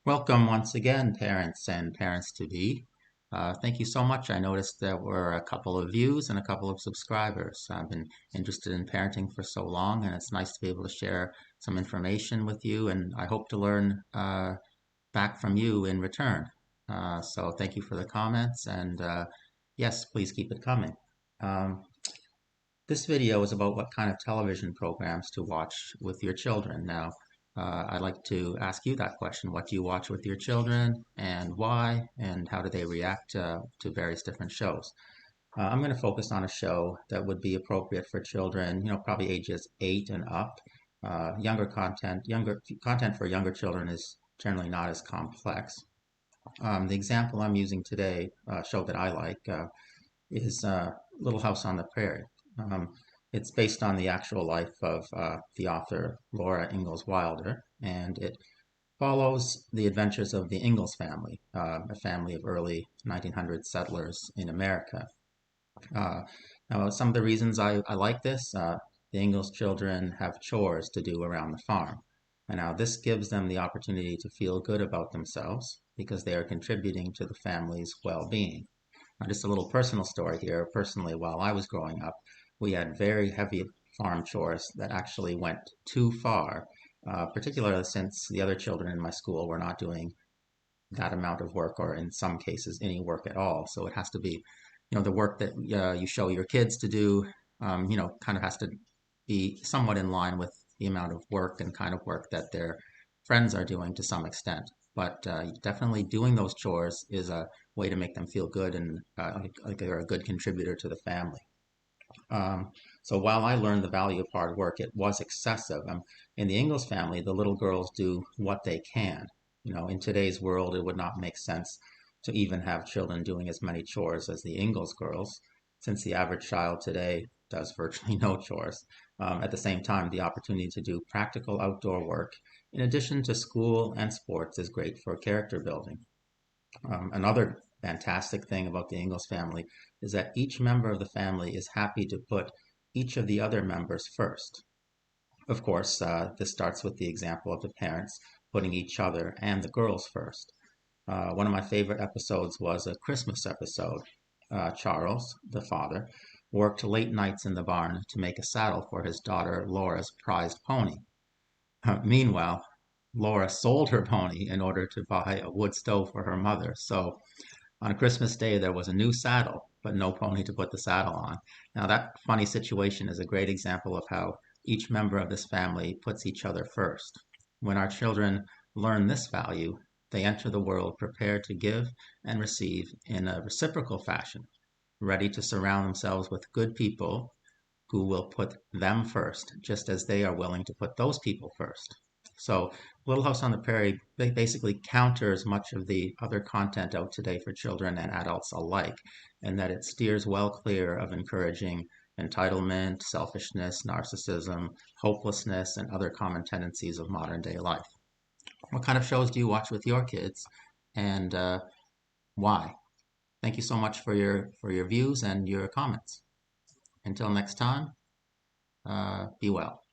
Welcome once again, parents and parents-to-be. Thank you so much. I noticed there were a couple of views and a couple of subscribers. I've been interested in parenting for so long, and it's nice to be able to share some information with you, and I hope to learn back from you in return. So thank you for the comments, and yes, please keep it coming. Um, this video is about what kind of television programs to watch with your children. Now, I'd like to ask you that question. What do you watch with your children and why, and how do they react to various different shows? I'm going to focus on a show that would be appropriate for children, probably ages 8 and up. Younger content for younger children is generally not as complex. The example I'm using today, show that I like, is Little House on the Prairie. Um, it's based on the actual life of the author Laura Ingalls Wilder, and it follows the adventures of the Ingalls family, a family of early 1900 settlers in America. Uh, Now, some of the reasons I like this, the Ingalls children have chores to do around the farm. And now this gives them the opportunity to feel good about themselves because they are contributing to the family's well-being. Just a little personal story here. Personally, while I was growing up, we had very heavy farm chores that actually went too far, particularly since the other children in my school were not doing that amount of work, or in some cases, any work at all. So it has to be, the work that you show your kids to do, kind of has to be somewhat in line with the amount of work and kind of work that their friends are doing to some extent. But definitely doing those chores is a way to make them feel good and like they're a good contributor to the family. Um, so while I learned the value of hard work, it was excessive. In the Ingalls family, the little girls do what they can. In today's world, it would not make sense to even have children doing as many chores as the Ingalls girls, since the average child today does virtually no chores. At the same time, the opportunity to do practical outdoor work, in addition to school and sports, is great for character building. Another fantastic thing about the Ingalls family is that each member of the family is happy to put each of the other members first. Of course, this starts with the example of the parents putting each other and the girls first. One of my favorite episodes was a Christmas episode. Charles, the father, worked late nights in the barn to make a saddle for his daughter Laura's prized pony. Meanwhile, Laura sold her pony in order to buy a wood stove for her mother. So on Christmas Day, there was a new saddle, but no pony to put the saddle on. Now, that funny situation is a great example of how each member of this family puts each other first. When our children learn this value, they enter the world prepared to give and receive in a reciprocal fashion, ready to surround themselves with good people who will put them first, just as they are willing to put those people first. So Little House on the Prairie basically counters much of the other content out today for children and adults alike, in that it steers well clear of encouraging entitlement, selfishness, narcissism, hopelessness, and other common tendencies of modern day life. What kind of shows do you watch with your kids, and why? Thank you so much for your views and your comments. Until next time, be well.